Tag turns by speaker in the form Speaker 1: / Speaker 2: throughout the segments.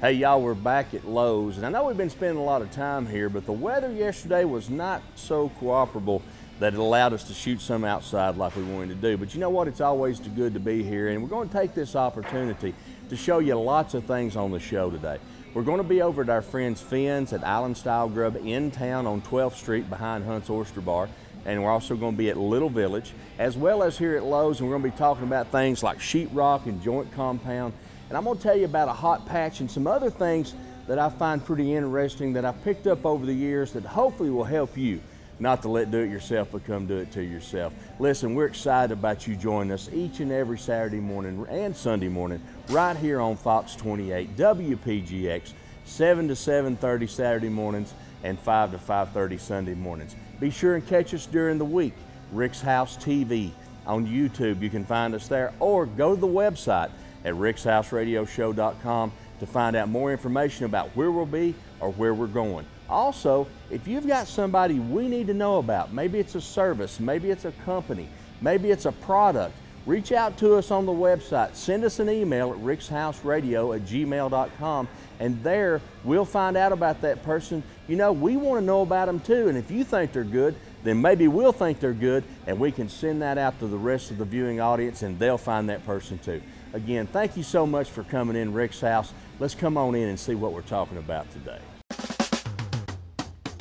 Speaker 1: Hey y'all, we're back at Lowe's, and I know we've been spending a lot of time here, but the weather yesterday was not so cooperable that it allowed us to shoot some outside like we wanted to do. But you know what? It's always good to be here, and we're going to take this opportunity to show you lots of things on the show today. We're going to be over at our friends Finn's at Island Style Grub in town on 12th Street behind Hunt's Oyster Bar. And we're also going to be at Little Village, as well as here at Lowe's, and we're going to be talking about things like sheetrock and joint compound. And I'm going to tell you about a hot patch and some other things that I find pretty interesting that I've picked up over the years that hopefully will help you not to let do-it-yourself become do-it-to-yourself. Listen, we're excited about you joining us each and every Saturday morning and Sunday morning right here on Fox 28, WPGX, 7 to 7:30 Saturday mornings and 5 to 5:30 Sunday mornings. Be sure and catch us during the week, Rick's House TV on YouTube. You can find us there, or go to the website at rickshousradioshow.com to find out more information about where we'll be or where we're going. Also, if you've got somebody we need to know about, maybe it's a service, maybe it's a company, maybe it's a product, reach out to us on the website. Send us an email at rickshouseradio@gmail.com, and there we'll find out about that person. You know, we want to know about them too, and if you think they're good, then maybe we'll think they're good, and we can send that out to the rest of the viewing audience, and they'll find that person too. Again, thank you so much for coming in Rick's House. Let's come on in and see what we're talking about today.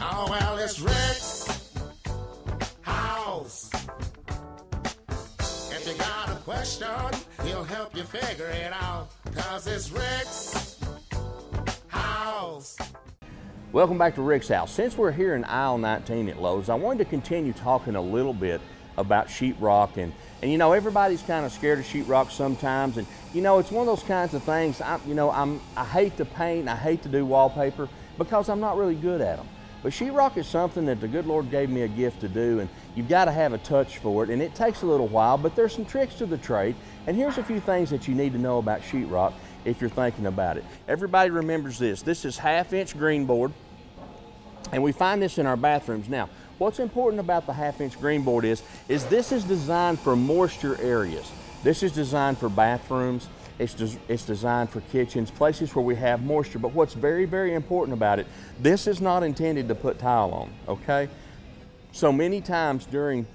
Speaker 2: Oh, well, it's Rick's House. If you got a question, he'll help you figure it out. 'Cause it's Rick's House.
Speaker 1: Welcome back to Rick's House. Since we're here in aisle 19 at Lowe's, I wanted to continue talking a little bit about sheetrock, and you know, everybody's kind of scared of sheetrock sometimes, and you know, it's one of those kinds of things. I hate to paint, I hate to do wallpaper because I'm not really good at them. But sheetrock is something that the good Lord gave me a gift to do, and you've got to have a touch for it, and it takes a little while, but there's some tricks to the trade, and here's a few things that you need to know about sheetrock if you're thinking about it. Everybody remembers this. This is 1/2-inch green board, and we find this in our bathrooms. Now, what's important about the 1/2-inch green board is this is designed for moisture areas. This is designed for bathrooms. It's designed for kitchens, places where we have moisture. But what's very, very important about it, this is not intended to put tile on, okay? So many times during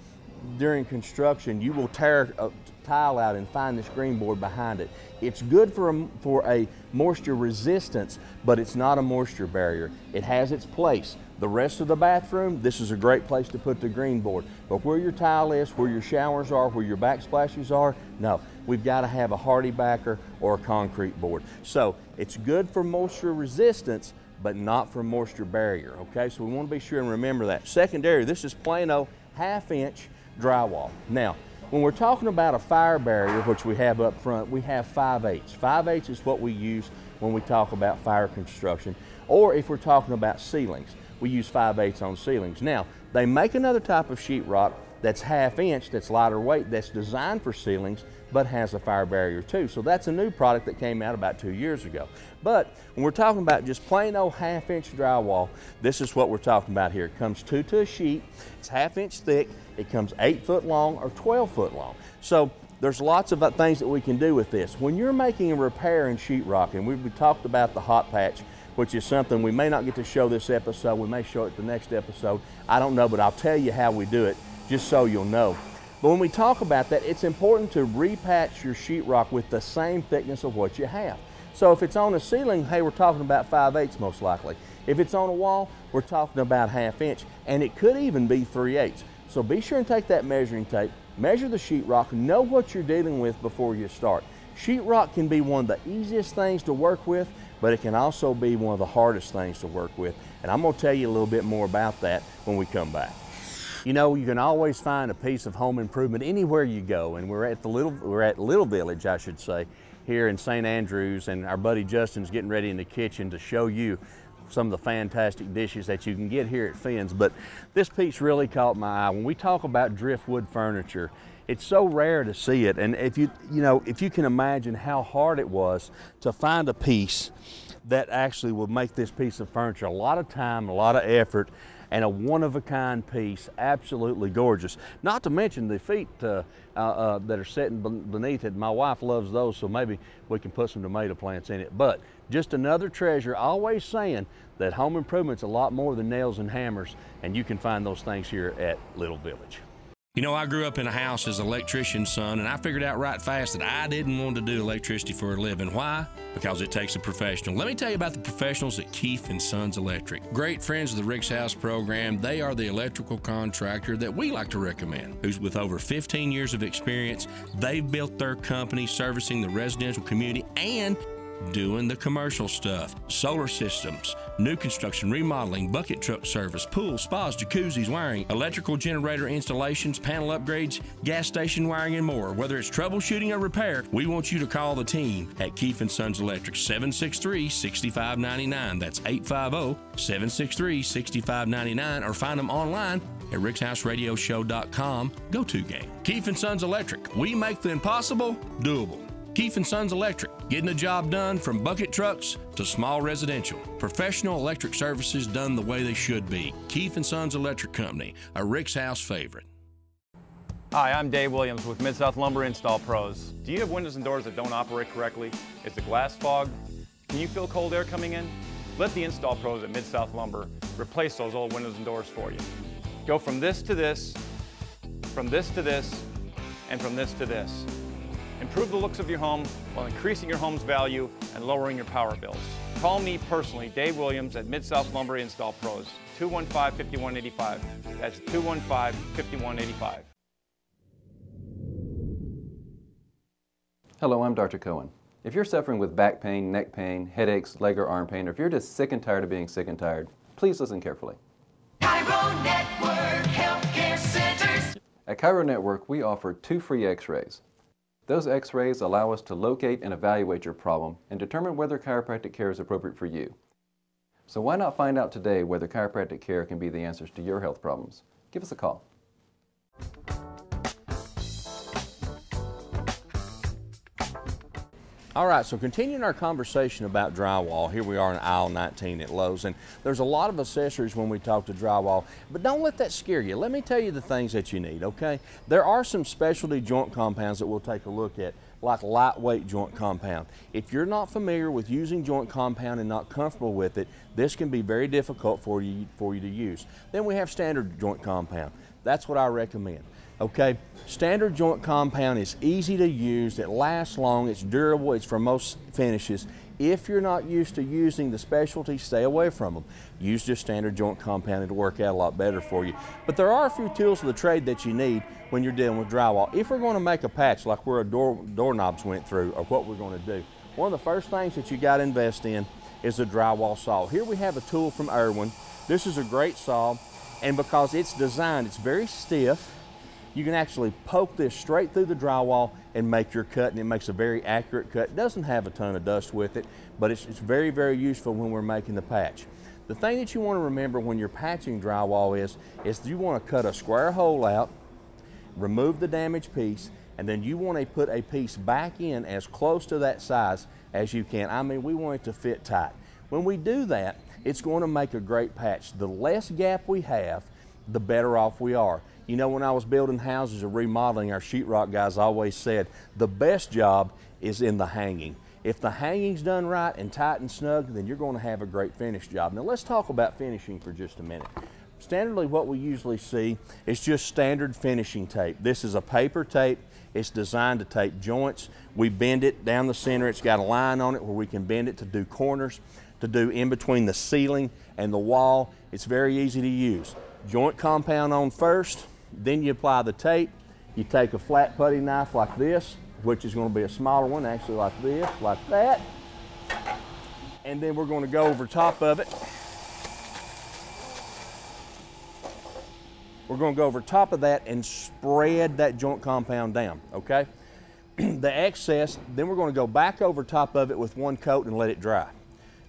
Speaker 1: construction, you will tear a tile out and find this green board behind it. It's good for a moisture resistance, but it's not a moisture barrier. It has its place. The rest of the bathroom, this is a great place to put the green board. But where your tile is, where your showers are, where your backsplashes are, no. We've got to have a hardy backer or a concrete board. So it's good for moisture resistance, but not for moisture barrier, okay? So we want to be sure and remember that. Secondary, this is plain old 1/2-inch drywall. Now, when we're talking about a fire barrier, which we have up front, we have 5/8. 5/8 is what we use when we talk about fire construction, or if we're talking about ceilings, we use 5/8 on ceilings. Now, they make another type of sheetrock that's 1/2-inch, that's lighter weight, that's designed for ceilings, but has a fire barrier too. So that's a new product that came out about 2 years ago. But when we're talking about just plain old 1/2-inch drywall, this is what we're talking about here. It comes 2 to a sheet, it's 1/2-inch thick, it comes 8 foot long or 12 foot long. So there's lots of things that we can do with this. When you're making a repair in sheetrock, and we talked about the hot patch, which is something we may not get to show this episode, we may show it the next episode, I don't know, but I'll tell you how we do it just so you'll know. But when we talk about that, it's important to repatch your sheetrock with the same thickness of what you have. So if it's on a ceiling, hey, we're talking about 5/8 most likely. If it's on a wall, we're talking about 1/2-inch, and it could even be 3/8. So be sure and take that measuring tape, measure the sheetrock, know what you're dealing with before you start. Sheetrock can be one of the easiest things to work with, but it can also be one of the hardest things to work with. And I'm going to tell you a little bit more about that when we come back. You know, you can always find a piece of home improvement anywhere you go, and we're at Little Village, I should say, here in St. Andrews, and our buddy Justin's getting ready in the kitchen to show you some of the fantastic dishes that you can get here at Finn's. But this piece really caught my eye. When we talk about driftwood furniture, it's so rare to see it, and if you can imagine how hard it was to find a piece that actually would make this piece of furniture, a lot of time, a lot of effort, and a one-of-a-kind piece, absolutely gorgeous. Not to mention the feet that are sitting beneath it. My wife loves those, so maybe we can put some tomato plants in it. But just another treasure, always saying that home improvement's a lot more than nails and hammers, and you can find those things here at Little Village.
Speaker 3: You know, I grew up in a house as an electrician's son, and I figured out right fast that I didn't want to do electricity for a living. Why? Because it takes a professional. Let me tell you about the professionals at Keefe & Sons Electric. Great friends of the Rick's House program. They are the electrical contractor that we like to recommend, who's with over 15 years of experience. They've built their company servicing the residential community and doing the commercial stuff. Solar systems, new construction, remodeling, bucket truck service, pools, spas, jacuzzis, wiring, electrical generator installations, panel upgrades, gas station wiring, and more. Whether it's troubleshooting or repair, we want you to call the team at Keefe & Sons Electric, 763-6599. That's 850-763-6599, or find them online at rickshouseradioshow.com. Go to game. Keefe & Sons Electric. We make the impossible doable. Keefe & Sons Electric, getting the job done from bucket trucks to small residential. Professional electric services done the way they should be. Keefe & Sons Electric Company, a Rick's House favorite.
Speaker 4: Hi, I'm Dave Williams with Mid-South Lumber Install Pros. Do you have windows and doors that don't operate correctly? Is the glass fogged? Can you feel cold air coming in? Let the install pros at Mid-South Lumber replace those old windows and doors for you. Go from this to this, from this to this, and from this to this. Improve the looks of your home while increasing your home's value and lowering your power bills. Call me personally, Dave Williams at Mid-South Lumber Install Pros, 215-5185. That's 215-5185.
Speaker 5: Hello, I'm Dr. Cohen. If you're suffering with back pain, neck pain, headaches, leg or arm pain, or if you're just sick and tired of being sick and tired, please listen carefully.
Speaker 6: Chiro Network Healthcare Centers.
Speaker 5: At Chiro Network, we offer 2 free x-rays. Those x-rays allow us to locate and evaluate your problem and determine whether chiropractic care is appropriate for you. So why not find out today whether chiropractic care can be the answers to your health problems? Give us a call.
Speaker 1: All right, so continuing our conversation about drywall, here we are in aisle 19 at Lowe's, and there's a lot of accessories when we talk to drywall, but don't let that scare you. Let me tell you the things that you need, okay? There are some specialty joint compounds that we'll take a look at, like lightweight joint compound. If you're not familiar with using joint compound and not comfortable with it, this can be very difficult for you to use. Then we have standard joint compound. That's what I recommend. Okay, standard joint compound is easy to use, it lasts long, it's durable, it's for most finishes. If you're not used to using the specialty, stay away from them. Use just standard joint compound, it'll work out a lot better for you. But there are a few tools of the trade that you need when you're dealing with drywall. If we're going to make a patch like where a doorknobs went through, or what we're going to do, one of the first things that you got to invest in is a drywall saw. Here we have a tool from Irwin. This is a great saw, and because it's designed, it's very stiff. You can actually poke this straight through the drywall and make your cut, and it makes a very accurate cut. It doesn't have a ton of dust with it, but it's very, very useful when we're making the patch. The thing that you want to remember when you're patching drywall is you want to cut a square hole out, remove the damaged piece, and then you want to put a piece back in as close to that size as you can. I mean, we want it to fit tight. When we do that, it's going to make a great patch. The less gap we have, the better off we are. You know, when I was building houses or remodeling, our sheetrock guys always said, the best job is in the hanging. If the hanging's done right and tight and snug, then you're going to have a great finish job. Now let's talk about finishing for just a minute. Standardly, what we usually see is just standard finishing tape. This is a paper tape. It's designed to tape joints. We bend it down the center. It's got a line on it where we can bend it to do corners, to do in between the ceiling and the wall. It's very easy to use. Joint compound on first, then you apply the tape. You take a flat putty knife like this, which is going to be a smaller one, actually like this, like that. And then we're going to go over top of it. We're going to go over top of that and spread that joint compound down, okay? The excess, then we're going to go back over top of it with one coat and let it dry,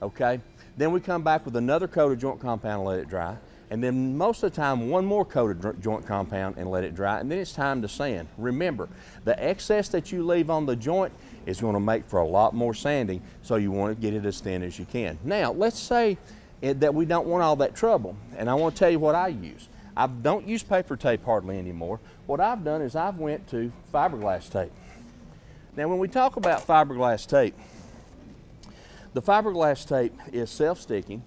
Speaker 1: okay? Then we come back with another coat of joint compound and let it dry. And then most of the time, one more coat of joint compound and let it dry, and then it's time to sand. Remember, the excess that you leave on the joint is going to make for a lot more sanding, so you want to get it as thin as you can. Now, let's say that we don't want all that trouble. And I want to tell you what I use. I don't use paper tape hardly anymore. What I've done is I've went to fiberglass tape. Now when we talk about fiberglass tape, the fiberglass tape is self-sticking.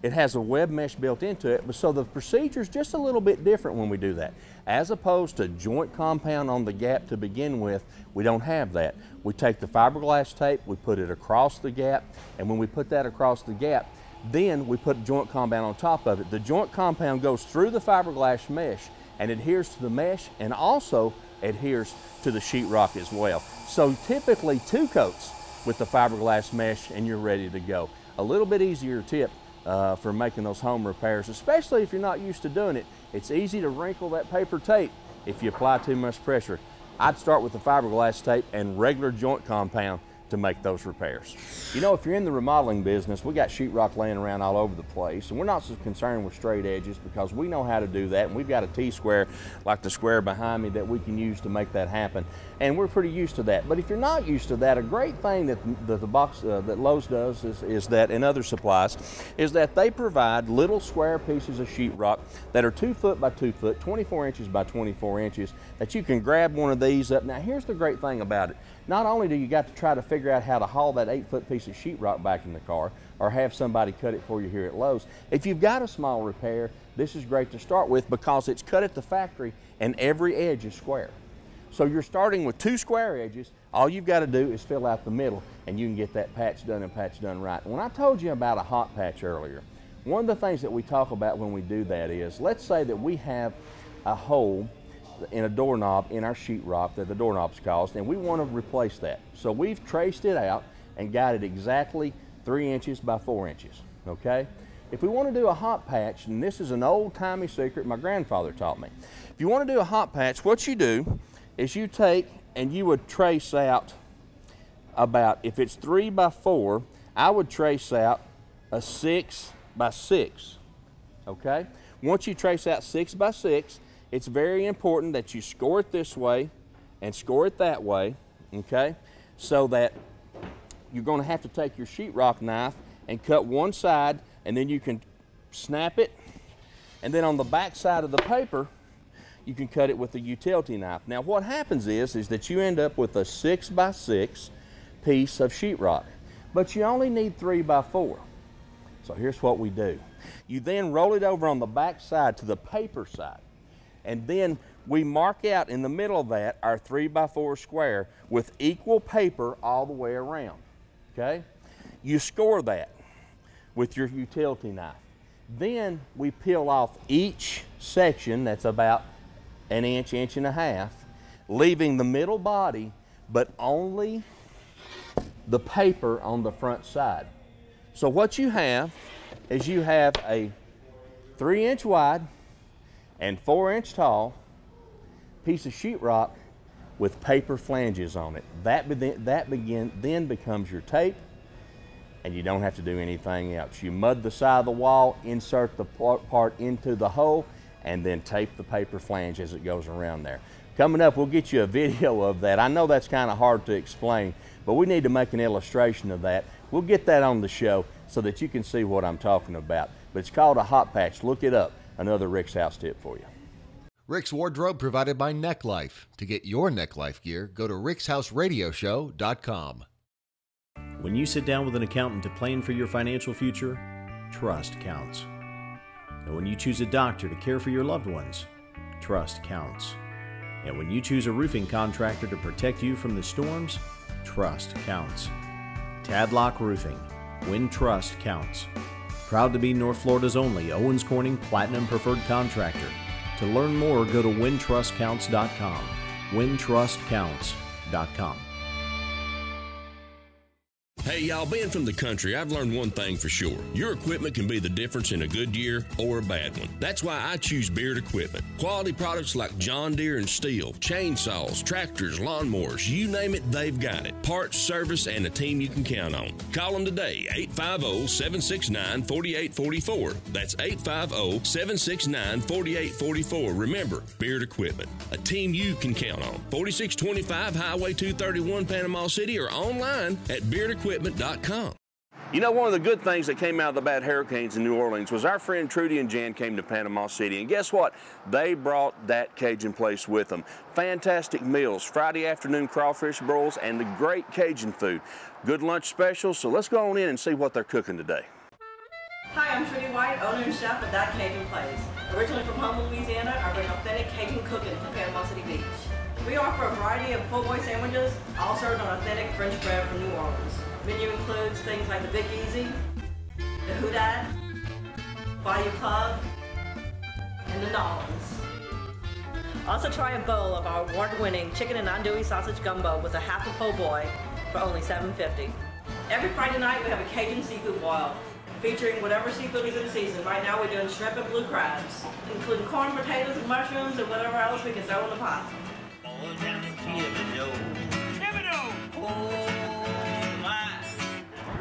Speaker 1: It has a web mesh built into it, but so the procedure is just a little bit different when we do that. As opposed to joint compound on the gap to begin with, we don't have that. We take the fiberglass tape, we put it across the gap, and when we put that across the gap, then we put joint compound on top of it. The joint compound goes through the fiberglass mesh and adheres to the mesh and also adheres to the sheetrock as well. So typically 2 coats with the fiberglass mesh and you're ready to go. A little bit easier tip for making those home repairs, especially if you're not used to doing it. It's easy to wrinkle that paper tape if you apply too much pressure. I'd start with the fiberglass tape and regular joint compound to make those repairs. You know, if you're in the remodeling business, we got sheetrock laying around all over the place, and we're not so concerned with straight edges because we know how to do that, and we've got a T-square like the square behind me that we can use to make that happen, and we're pretty used to that. But if you're not used to that, a great thing that that Lowe's does is that, and other supplies, is that they provide little square pieces of sheetrock that are 2 foot by 2 foot, 24 inches by 24 inches, that you can grab one of these up. Now here's the great thing about it. Not only do you got to try to figure out how to haul that 8-foot piece of sheetrock back in the car or have somebody cut it for you here at Lowe's, if you've got a small repair, this is great to start with because it's cut at the factory and every edge is square. So you're starting with 2 square edges. All you've got to do is fill out the middle and you can get that patch done and patch done right. When I told you about a hot patch earlier, one of the things that we talk about when we do that is, let's say that we have a hole in a doorknob in our sheetrock that the doorknob's caused, and we want to replace that. So we've traced it out and got it exactly 3 inches by 4 inches, okay? If we want to do a hot patch, and this is an old-timey secret my grandfather taught me. If you want to do a hot patch, what you do is you take and you would trace out about, if it's 3 by 4, I would trace out a 6 by 6, okay? Once you trace out 6 by 6, it's very important that you score it this way and score it that way, okay? So that you're going to have to take your sheetrock knife and cut one side, and then you can snap it, and then on the back side of the paper, you can cut it with a utility knife. Now what happens is that you end up with a 6 by 6 piece of sheetrock, but you only need 3 by 4. So here's what we do. You then roll it over on the back side to the paper side. And then we mark out in the middle of that our 3 by 4 square with equal paper all the way around, okay? You score that with your utility knife. Then we peel off each section that's about an inch, inch and a half, leaving the middle body, but only the paper on the front side. So what you have is you have a 3-inch wide and 4-inch tall piece of sheetrock with paper flanges on it. That then becomes your tape, and you don't have to do anything else. You mud the side of the wall, insert the part into the hole, and then tape the paper flange as it goes around there. Coming up, we'll get you a video of that. I know that's kind of hard to explain, but we need to make an illustration of that. We'll get that on the show so that you can see what I'm talking about. But it's called a hot patch. Look it up. Another Rick's House tip for you.
Speaker 7: Rick's Wardrobe provided by Neck Life. To get your Neck Life gear, go to rickshousradioshow.com.
Speaker 8: When you sit down with an accountant to plan for your financial future, trust counts. And when you choose a doctor to care for your loved ones, trust counts. And when you choose a roofing contractor to protect you from the storms, trust counts. Tadlock Roofing, when trust counts. Proud to be North Florida's only Owens Corning Platinum Preferred Contractor. To learn more, go to whentrustcounts.com. whentrustcounts.com.
Speaker 3: Hey y'all, being from the country, I've learned one thing for sure. Your equipment can be the difference in a good year or a bad one. That's why I choose Beard Equipment. Quality products like John Deere and Steel, chainsaws, tractors, lawnmowers, you name it, they've got it. Parts, service, and a team you can count on. Call them today, 850-769-4844. That's 850-769-4844. Remember, Beard Equipment, a team you can count on. 4625 Highway 231, Panama City, or online at beardequipment.com.
Speaker 1: You know, one of the good things that came out of the bad hurricanes in New Orleans was our friend Trudy and Jan came to Panama City, and guess what? They brought that Cajun place with them. Fantastic meals, Friday afternoon crawfish broils, and the great Cajun food. Good lunch specials, so let's go on in and see what they're cooking today.
Speaker 9: Hi, I'm Trudy White, owner and chef of That Cajun Place. Originally from Humble, Louisiana, I bring authentic Cajun cooking to Panama City Beach. We offer a variety of po' boy sandwiches, all served on authentic French bread from New Orleans. Menu includes things like the Big Easy, the Houdad, Bayou Club, and the Nolans. Also try a bowl of our award-winning chicken and andouille sausage gumbo with a half a po' boy for only $7.50. Every Friday night we have a Cajun seafood boil, featuring whatever seafood is in season. Right now we're doing shrimp and blue crabs, including corn, potatoes, and mushrooms, and whatever else we can throw in the pot.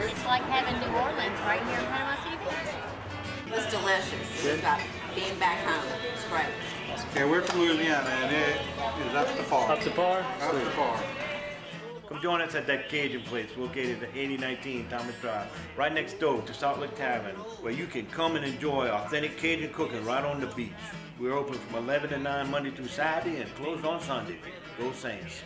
Speaker 10: It's like having New Orleans right here in Panama City Beach.
Speaker 9: It's delicious. It's got being back home. It's great.
Speaker 11: Yeah, we're from Louisiana, and it is up to par.
Speaker 12: Up to par?
Speaker 11: Up to par.
Speaker 12: Come join us at That Cajun Place, located at 8019 Thomas Drive, right next door to Salt Lake Tavern, where you can come and enjoy authentic Cajun cooking right on the beach. We're open from 11 to 9 Monday through Saturday and closed on Sunday. Go Saints.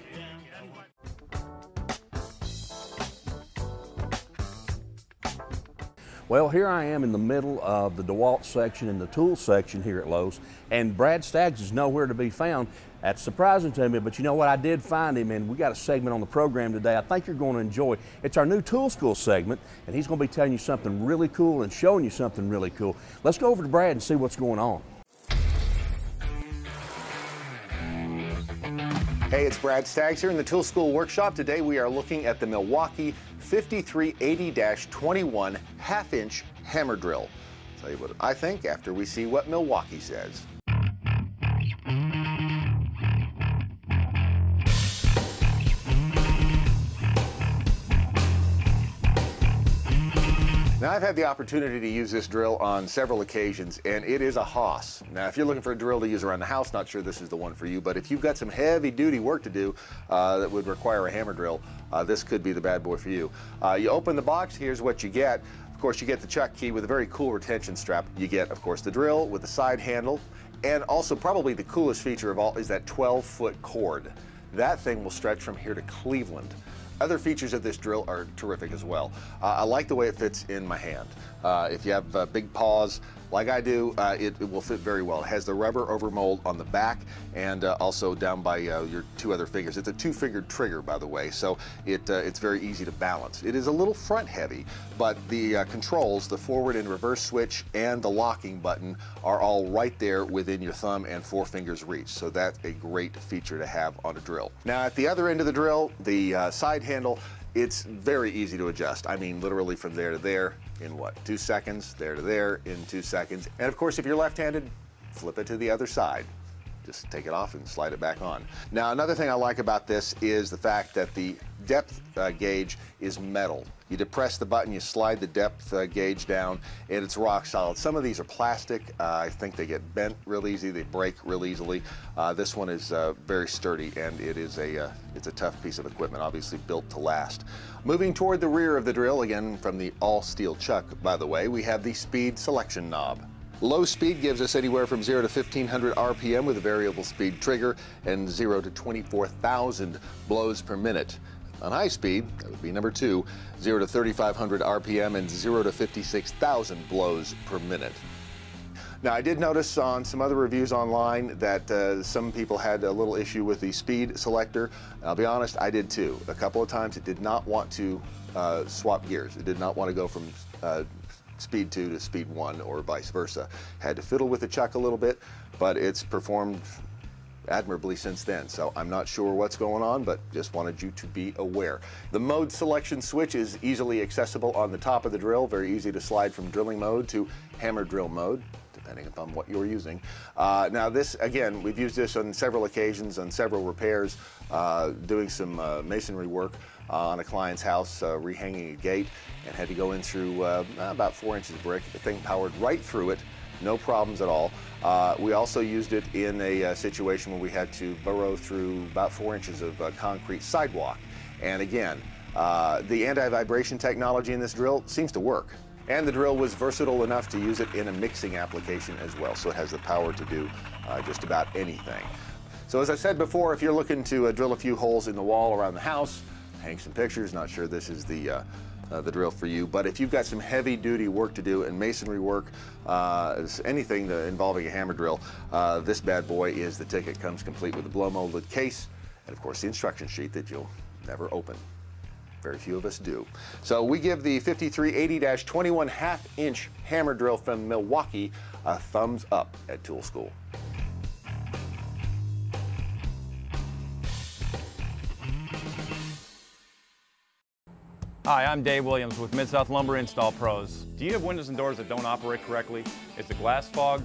Speaker 1: Well, here I am in the middle of the DeWalt section and the tools section here at Lowe's, and Brad Staggs is nowhere to be found. That's surprising to me, but you know what? I did find him, and we got a segment on the program today I think you're going to enjoy. It's our new Toolskool segment, and he's going to be telling you something really cool and showing you something really cool. Let's go over to Brad and see what's going on.
Speaker 13: Hey, it's Brad Staggs here in the Toolskool workshop. Today we are looking at the Milwaukee 5380-21 half-inch hammer drill. I'll tell you what I think after we see what Milwaukee says. Now, I've had the opportunity to use this drill on several occasions, and it is a hoss. Now, if you're looking for a drill to use around the house, not sure this is the one for you, but if you've got some heavy-duty work to do that would require a hammer drill, this could be the bad boy for you. You open the box, here's what you get. Of course, you get the chuck key with a very cool retention strap. You get, of course, the drill with the side handle, and also probably the coolest feature of all is that 12-foot cord. That thing will stretch from here to Cleveland. Other features of this drill are terrific as well. I like the way it fits in my hand. If you have big paws, like I do, it will fit very well. It has the rubber overmold on the back and also down by your two other fingers. It's a two-fingered trigger, by the way, so it's very easy to balance. It is a little front heavy, but the controls, the forward and reverse switch and the locking button are all right there within your thumb and four fingers reach, so that's a great feature to have on a drill. Now, at the other end of the drill, the side handle, it's very easy to adjust. I mean, literally from there to there in what, 2 seconds, there to there in 2 seconds. And of course, if you're left-handed, flip it to the other side. Just take it off and slide it back on. Now, another thing I like about this is the fact that the depth gauge is metal. You depress the button, you slide the depth gauge down, and it's rock solid. Some of these are plastic. I think they get bent real easy. They break real easily. This one is very sturdy, and it's a tough piece of equipment, obviously built to last. Moving toward the rear of the drill, again from the all-steel chuck, by the way, we have the speed selection knob. Low speed gives us anywhere from 0 to 1500 RPM with a variable speed trigger and 0 to 24,000 blows per minute. On high speed, that would be number 2, 0 to 3500 RPM and 0 to 56,000 blows per minute. Now, I did notice on some other reviews online that some people had a little issue with the speed selector. I'll be honest, I did too. A couple of times it did not want to swap gears. It did not want to go from speed 2 to speed 1 or vice versa. Had to fiddle with the chuck a little bit, but it's performed admirably since then, so I'm not sure what's going on, but just wanted you to be aware. The mode selection switch is easily accessible on the top of the drill, very easy to slide from drilling mode to hammer drill mode, depending upon what you're using. Now this, again, we've used this on several occasions, on several repairs, doing some masonry work on a client's house, rehanging a gate, and had to go in through about 4 inches of brick. The thing powered right through it, no problems at all. We also used it in a situation where we had to burrow through about 4 inches of concrete sidewalk. And again, The anti-vibration technology in this drill seems to work. And the drill was versatile enough to use it in a mixing application as well, so it has the power to do just about anything. So as I said before, if you're looking to drill a few holes in the wall around the house, hang some pictures, not sure this is the drill for you, but if you've got some heavy-duty work to do and masonry work, anything involving a hammer drill, this bad boy is the ticket. Comes complete with a blow-molded case and, of course, the instruction sheet that you'll never open. Very few of us do. So we give the 5380-21 half-inch hammer drill from Milwaukee a thumbs up at Toolskool.
Speaker 4: Hi, I'm Dave Williams with Mid-South Lumber Install Pros. Do you have windows and doors that don't operate correctly? Is the glass fogged?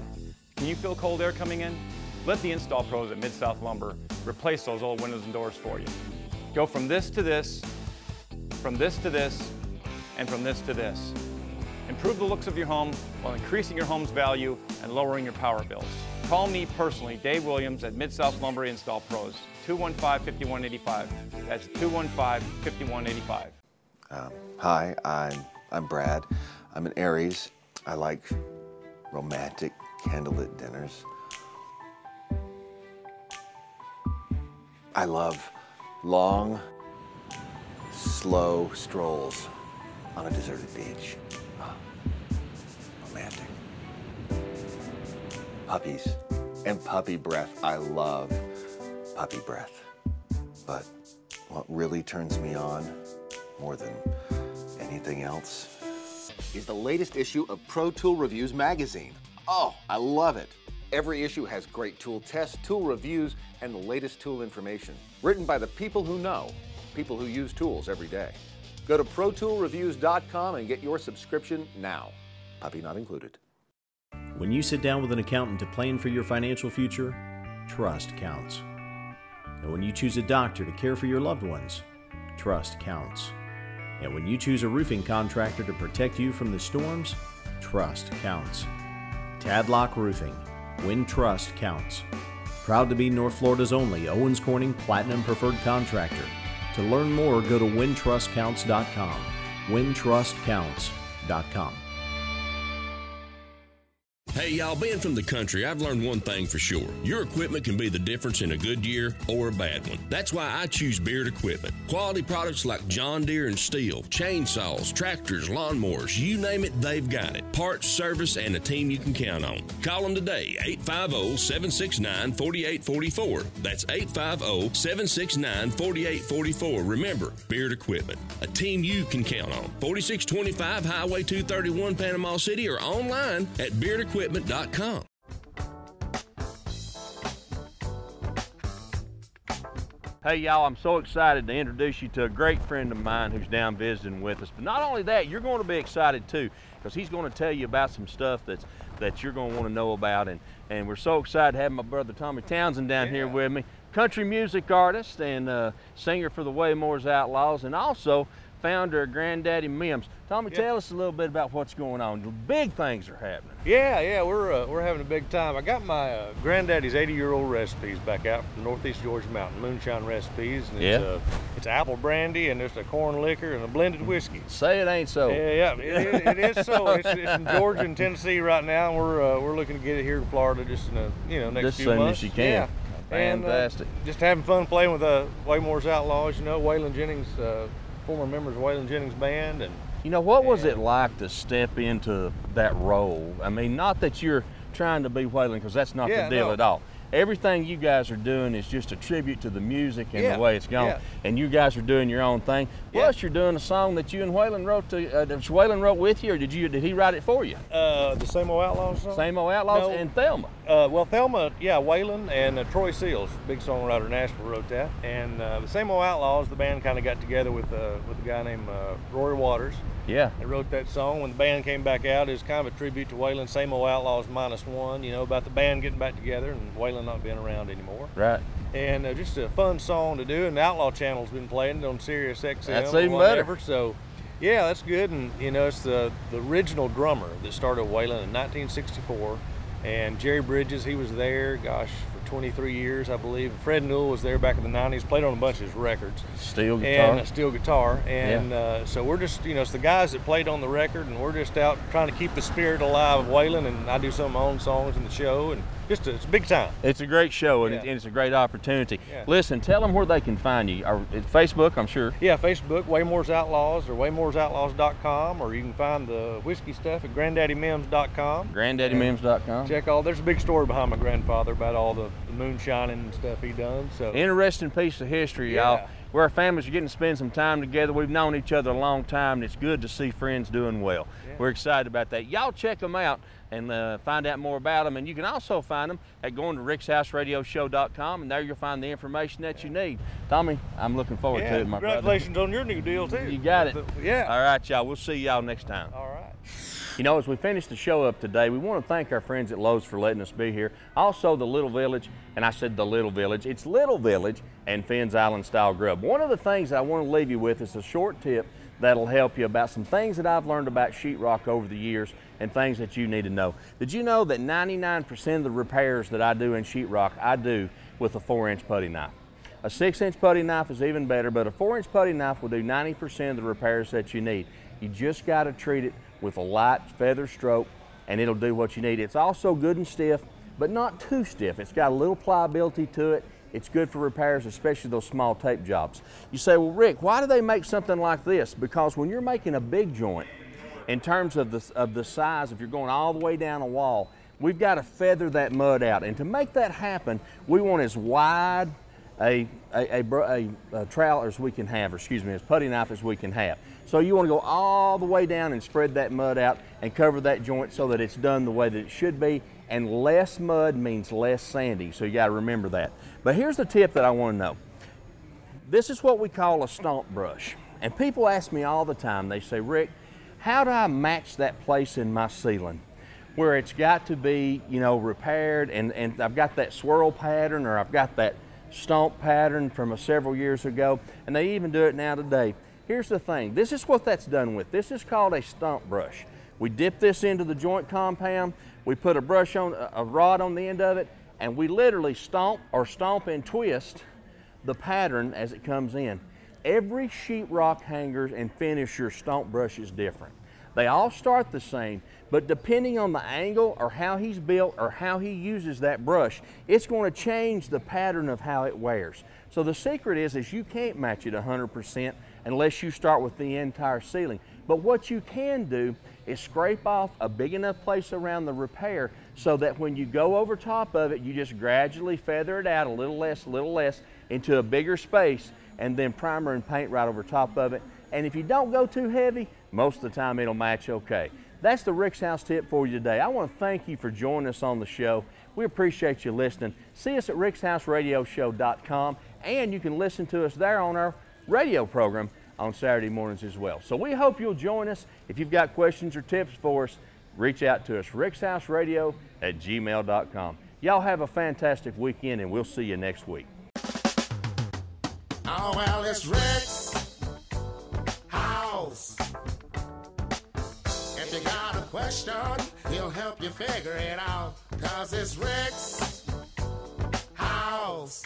Speaker 4: Can you feel cold air coming in? Let the install pros at Mid-South Lumber replace those old windows and doors for you. Go from this to this, from this to this, and from this to this. Improve the looks of your home while increasing your home's value and lowering your power bills. Call me personally, Dave Williams at Mid-South Lumber Install Pros, 215-5185. That's 215-5185.
Speaker 13: Hi, I'm Brad. I'm an Aries. I like romantic candlelit dinners. I love long, slow strolls on a deserted beach. Oh, romantic. Puppies and puppy breath. I love puppy breath. But what really turns me on more than anything else is the latest issue of Pro Tool Reviews magazine. Oh, I love it. Every issue has great tool tests, tool reviews, and the latest tool information. Written by the people who know, people who use tools every day. Go to ProToolReviews.com and get your subscription now. Puppy not included.
Speaker 8: When you sit down with an accountant to plan for your financial future, trust counts. And when you choose a doctor to care for your loved ones, trust counts. And when you choose a roofing contractor to protect you from the storms, trust counts. Tadlock Roofing, when trust counts. Proud to be North Florida's only Owens Corning Platinum Preferred Contractor. To learn more, go to whentrustcounts.com. whentrustcounts.com.
Speaker 3: Hey y'all, being from the country, I've learned one thing for sure. Your equipment can be the difference in a good year or a bad one. That's why I choose Beard Equipment. Quality products like John Deere and Steel, chainsaws, tractors, lawnmowers, you name it, they've got it. Parts, service, and a team you can count on. Call them today, 850-769-4844. That's 850-769-4844. Remember, Beard Equipment, a team you can count on. 4625 Highway 231, Panama City, or online at beardequipment.com.
Speaker 1: Hey y'all, I'm so excited to introduce you to a great friend of mine who's down visiting with us. But not only that, you're going to be excited too, because he's going to tell you about some stuff that you're going to want to know about. And we're so excited to have my brother Tommy Towensend down here with me. Country music artist and singer for the Waymores Outlaws, and also founder of Grandaddy Mimms. Tommy, tell us a little bit about what's going on. Big things are happening.
Speaker 14: Yeah, we're having a big time. I got my Granddaddy's 80-year-old recipes back out from Northeast Georgia Mountain, moonshine recipes. And it's apple brandy and it's a corn liquor and a blended whiskey.
Speaker 1: Say it ain't so.
Speaker 14: Yeah, it is so. It's in Georgia and Tennessee right now, and we're looking to get it here to Florida just in the next few months.
Speaker 1: Just as soon as you can.
Speaker 14: Yeah.
Speaker 1: Fantastic.
Speaker 14: And just having fun playing with the Waymores Outlaws. Waylon Jennings, former members of Waylon Jennings Band. And
Speaker 1: what was it like to step into that role? I mean, not that you're trying to be Waylon, because that's not the deal at all. Everything you guys are doing is just a tribute to the music and the way it's gone. And you guys are doing your own thing. Plus, you're doing a song that you and Waylon wrote. Waylon wrote with you, or did he write it for you?
Speaker 14: The Same Old Outlaws song?
Speaker 1: Same Old Outlaws and Thelma.
Speaker 14: Well, Thelma, Waylon and Troy Seals, big songwriter in Nashville, wrote that. And the Same Old Outlaws, the band kind of got together with a guy named Rory Waters.
Speaker 1: Yeah.
Speaker 14: They wrote that song. When the band came back out, it was kind of a tribute to Waylon, Same Old Outlaws -1, about the band getting back together and Waylon not being around anymore.
Speaker 1: Right.
Speaker 14: And just a fun song to do, and the Outlaw Channel's been playing it on Sirius XM.
Speaker 1: That's even better.
Speaker 14: So, yeah, that's good. And, it's the original drummer that started Waylon in 1964. And Jerry Bridges, he was there, gosh, for 23 years, I believe. Fred Newell was there back in the 90s, played on a bunch of his records.
Speaker 1: Steel guitar.
Speaker 14: And steel guitar. And so we're just, you know, it's the guys that played on the record, and we're just out trying to keep the spirit alive of Wayland, and I do some of my own songs in the show, and just it's a big time.
Speaker 1: It's a great show, and it's a great opportunity. Listen, tell them where they can find you. Facebook, I'm sure.
Speaker 14: Yeah, Facebook, Waymores Outlaws, or waymoresoutlaws.com, or you can find the whiskey stuff at granddaddymims.com.
Speaker 1: Granddaddymims.com.
Speaker 14: Check there's a big story behind my grandfather about all the moonshining and stuff he done. So
Speaker 1: interesting piece of history, y'all. Where our families are getting to spend some time together. We've known each other a long time, and it's good to see friends doing well. We're excited about that. Y'all check them out and find out more about them. And you can also find them at going to rickshousradioshow.com, and there you'll find the information that you need. Tommy, I'm looking forward to it, my brother.
Speaker 14: Congratulations on your new deal, too.
Speaker 1: You got it.
Speaker 14: Yeah.
Speaker 1: All right, y'all. We'll see y'all next time.
Speaker 14: All right.
Speaker 1: You know, as we finish the show up today, we want to thank our friends at Lowe's for letting us be here. Also, the Little Village, and I said the Little Village. It's Little Village and Finn's Island Style Grub. One of the things I want to leave you with is a short tip that'll help you about some things that I've learned about sheetrock over the years and things that you need to know. Did you know that 99% of the repairs that I do in sheetrock, I do with a 4-inch putty knife? A 6-inch putty knife is even better, but a 4-inch putty knife will do 90% of the repairs that you need. You just got to treat it with a light feather stroke, and it'll do what you need. It's also good and stiff, but not too stiff. It's got a little pliability to it. It's good for repairs, especially those small tape jobs. You say, well, Rick, why do they make something like this? Because when you're making a big joint, in terms of the size, if you're going all the way down a wall, we've got to feather that mud out. And to make that happen, we want as wide a trowel as we can have, or excuse me, as putty knife as we can have. So you want to go all the way down and spread that mud out and cover that joint so that it's done the way that it should be. And less mud means less sanding, so you got to remember that. But here's the tip that I want to know. This is what we call a stomp brush. And people ask me all the time, they say, Rick, how do I match that place in my ceiling where it's got to be, you know, repaired, and I've got that swirl pattern, or I've got that stomp pattern from several years ago, and they even do it now today. Here's the thing, this is what that's done with. This is called a stomp brush. We dip this into the joint compound, we put a brush on, a rod on the end of it, and we literally stomp and twist the pattern as it comes in. Every sheetrock hanger and finisher stomp brush is different. They all start the same, but depending on the angle or how he's built or how he uses that brush, it's going to change the pattern of how it wears. So the secret is you can't match it 100% unless you start with the entire ceiling. But what you can do is scrape off a big enough place around the repair so that when you go over top of it, you just gradually feather it out a little less into a bigger space, and then primer and paint right over top of it. And if you don't go too heavy, most of the time it'll match okay. That's the Rick's House tip for you today. I want to thank you for joining us on the show. We appreciate you listening. See us at rickshousradioshow.com, and you can listen to us there on our radio program on Saturday mornings as well. So we hope you'll join us. If you've got questions or tips for us, reach out to us, rickshouseradio@gmail.com. Y'all have a fantastic weekend, and we'll see you next week.
Speaker 2: Oh, well, it's Rick's House. If you got a question, he'll help you figure it out. 'Cause it's Rick's House.